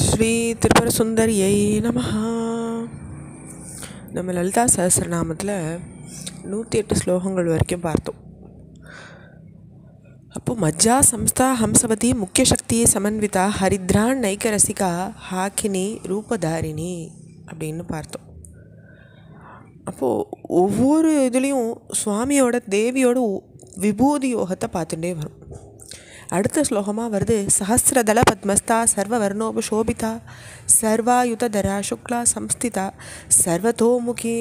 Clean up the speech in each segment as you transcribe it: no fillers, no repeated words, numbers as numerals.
ஸ்ரீ திரிபுர சுந்தரியை நமஹ. நம்ம லலிதா சஹஸ்ரநாமத்தில் 108 ஸ்லோகங்கள் வரைக்கும் பார்த்தோம். அப்போது மஜ்ஜா சம்ஸ்தா ஹம்சவதி முக்கிய சக்தி சமன்விதா ஹரித்ரான் நைக்கரசிகா ஹாக்கினி ரூபதாரிணி அப்படின்னு பார்த்தோம். அப்போது ஒவ்வொரு இதுலேயும் சுவாமியோட தேவியோட விபூதி யோகத்தை பார்த்துட்டே வரும். அடுத்த ஸ்லோகமாக வருது, சஹஸ்ரதள பத்மஸ்தா சர்வவர்ணோபசோபிதா சர்வாயுதரா சுக்லா சம்ஸ்திதா சர்வதோமுகி.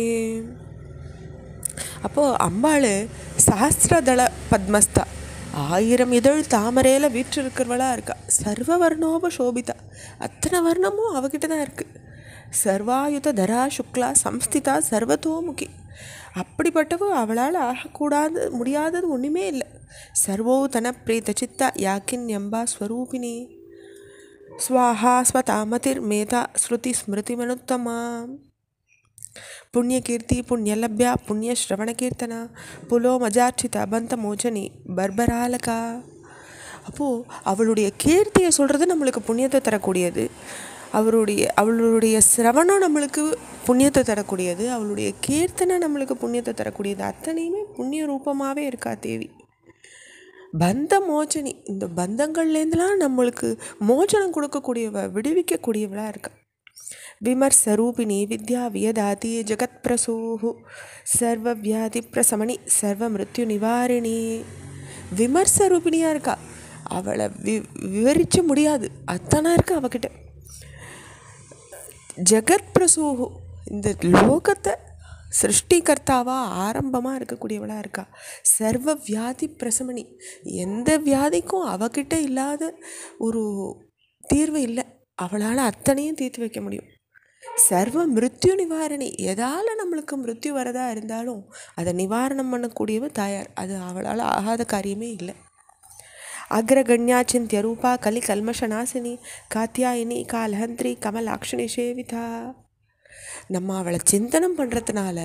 அப்போது அம்பாள் சஹஸ்ரதள பத்மஸ்தா 1000 இதழ் தாமரையில் வீற்றிருக்கிறவளாக இருக்கா. சர்வவர்ணோபசோபிதா, அத்தனை வர்ணமும் அவகிட்ட தான் இருக்குது. சர்வாயுதரா சுக்லா சம்ஸ்திதா சர்வதோமுகி, அப்படிப்பட்டவ அவளால் ஆகக்கூடாது முடியாதது ஒன்றுமே இல்லை. சர்வோதன பிரீத சித்தா யாக்கின்யம்பா ஸ்வரூபிணி ஸ்வாஹா ஸ்வதாமதிர் மேதா ஸ்ருதி ஸ்மிருதி மனுத்தமா புண்ணியகீர்த்தி புண்ணியலப்யா புண்ணியஸ்ரவணகீர்த்தனா புலோ மஜார்ச்சிதா பந்த மோச்சனி பர்பராலகா. அப்போது அவளுடைய கீர்த்தியை சொல்கிறது நம்மளுக்கு புண்ணியத்தை தரக்கூடியது. அவளுடைய சிரவணம் நம்மளுக்கு புண்ணியத்தை தரக்கூடியது. அவளுடைய கீர்த்தனை நம்மளுக்கு புண்ணியத்தை தரக்கூடியது. அத்தனையுமே புண்ணிய ரூபமாகவே இருக்கா தேவி. பந்த மோச்சனி, இந்த பந்தங்கள்லேருந்துலாம் நம்மளுக்கு மோச்சனம் கொடுக்கக்கூடியவ, விடுவிக்கக்கூடியவளாக இருக்கா. விமர்சரூபிணி வித்யா வியதாதி ஜெகத் பிரசூஹு சர்வ வியாதி பிரசமணி சர்வ மிருத்யு நிவாரிணி. விமர்சரூபிணியாக இருக்கா. அவளை விவரிக்க முடியாது, அத்தனை இருக்கா அவகிட்ட. ஜெகத் பிரசூஹு, இந்த லோகத்தை சிருஷ்டிகர்த்தாவாக ஆரம்பமாக இருக்கக்கூடியவளாக இருக்கா. சர்வ வியாதி பிரசமணி, எந்த வியாதிக்கும் அவகிட்ட இல்லாத ஒரு தீர்வு இல்லை. அவளால் அத்தனையும் தீர்த்து வைக்க முடியும். சர்வ மிருத்யு நிவாரணி, எதால் நம்மளுக்கு மிருத்யு வரதா இருந்தாலும் அதை நிவாரணம் பண்ணக்கூடியவ தாயார். அது அவளால் ஆகாத காரியமே இல்லை. அக்ரகண்யா சிந்திய ரூபா கலி கல்மஷநாசினி காத்தியாயினி காலஹந்திரி கமலாக்ஷணி சேவிதா. நம்ம அவளை சிந்தனம் பண்ணுறதுனால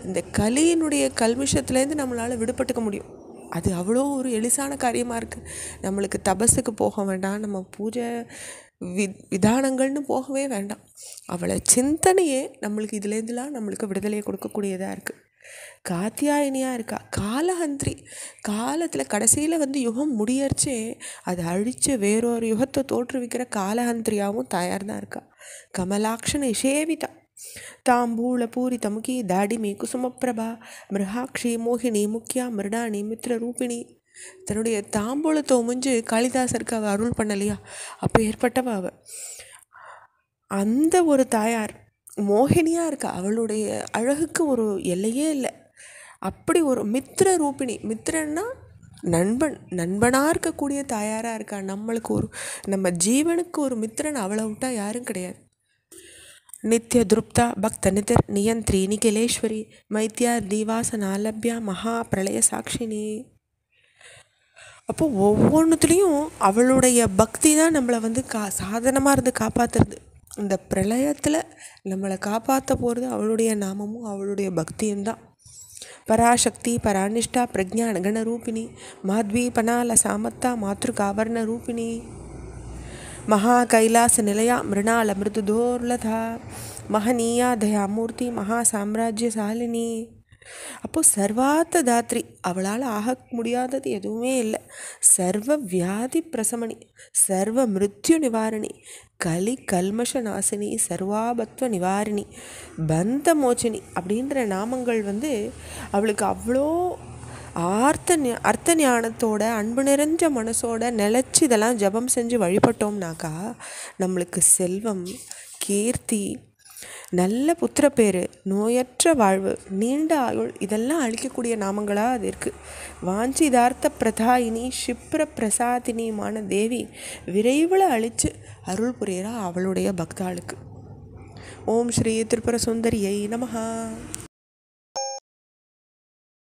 இந்த கலியினுடைய கல்மிஷத்துலேருந்து நம்மளால் விடுபட்டுக்க முடியும். அது அவ்வளோ ஒரு எளிசான காரியமாக இருக்குது. நம்மளுக்கு தபஸுக்கு போக வேண்டாம், நம்ம பூஜை விதானங்கள்னு போகவே வேண்டாம். அவளை சிந்தனையே நம்மளுக்கு இதுலேருந்துலாம் நம்மளுக்கு விடுதலையை கொடுக்கக்கூடியதாக இருக்குது. காத்தியாயினியாக இருக்கா. காலஹந்திரி, காலத்தில் கடைசியில் யுகம் முடியறச்சே அதை அழித்து வேறொரு யுகத்தை தோற்றுவிக்கிற காலஹந்திரியாகவும் தாயார் தான் இருக்கா. கமலாக்ஷண சேவிதா தாம்பூல பூரி தமுகி தாடிமி குசுமப்பிரபா மிருகாட்சி மோகினி முக்கியா மிருடாணி மித்ர ரூபிணி. தன்னுடைய தாம்பூலத்தை உமிஞ்சு காளிதாசருக்கு அவள் அருள் பண்ணலையா, அப்போ ஏற்பட்டவ அவள். அந்த ஒரு தாயார் மோகினியாக இருக்கா. அவளுடைய அழகுக்கு ஒரு எல்லையே இல்லை. அப்படி ஒரு மித்ர ரூபிணி, மித்ரன்னா நண்பனாக இருக்கக்கூடிய தாயாராக இருக்கா. நம்மளுக்கு நம்ம ஜீவனுக்கு ஒரு மித்திரன் அவளை விட்டால் யாரும் கிடையாது. நித்ய திருப்தா பக்த நிதிர் நியந்திரி நிகிலேஸ்வரி மைத்யா தீவாசனாலப்யா மகா பிரளய சாட்சினி. அப்போது ஒவ்வொன்றுத்துலேயும் அவளுடைய பக்தி தான் நம்மளை சாதனமாக இருந்து காப்பாற்றுறது. இந்த பிரளயத்தில் நம்மளை காப்பாற்ற போகிறது அவளுடைய நாமமும் அவளுடைய பக்தியும் தான். பராசக்தி பராநிஷ்டா பிரஜான கணரூபிணி மாத்வி பனால சாமத்தா மாத்ருகாவர்ண ரூபிணி மகா கைலாச நிலையா மிருணால மிருதுதோர்லதா மகனீயா தயாமூர்த்தி மகா சாம்ராஜ்யசாலினி. அப்போது சர்வார்த்த தாத்ரி, அவளால் ஆக முடியாதது எதுவுமே இல்லை. சர்வ வியாதி பிரசமணி சர்வ மிருத்யு நிவாரணி கலி கல்மஷ நாசினி சர்வாபத்வ நிவாரிணி பந்த மோச்சனி அப்படின்ற நாமங்கள் அவளுக்கு அவ்வளோ அர்த்த ஞானத்தோட அன்பு நிறைஞ்ச மனசோட நிலச்சி இதெல்லாம் ஜபம் செஞ்சு வழிபட்டோம்னாக்கா நம்மளுக்கு செல்வம், கீர்த்தி, நல்ல புத்திர பேர், நோயற்ற வாழ்வு, நீண்ட ஆயுள், இதெல்லாம் அழிக்கக்கூடிய நாமங்களாக அது இருக்குது. வாஞ்சிதார்த்த பிரதாயினி ஷிப்ர பிரசாதினியுமான தேவி விரைவில் அழித்து அருள் புரியறா அவளுடைய பக்தாளுக்கு. ஓம் ஸ்ரீ திரிபுர சுந்தரியை நமஹா.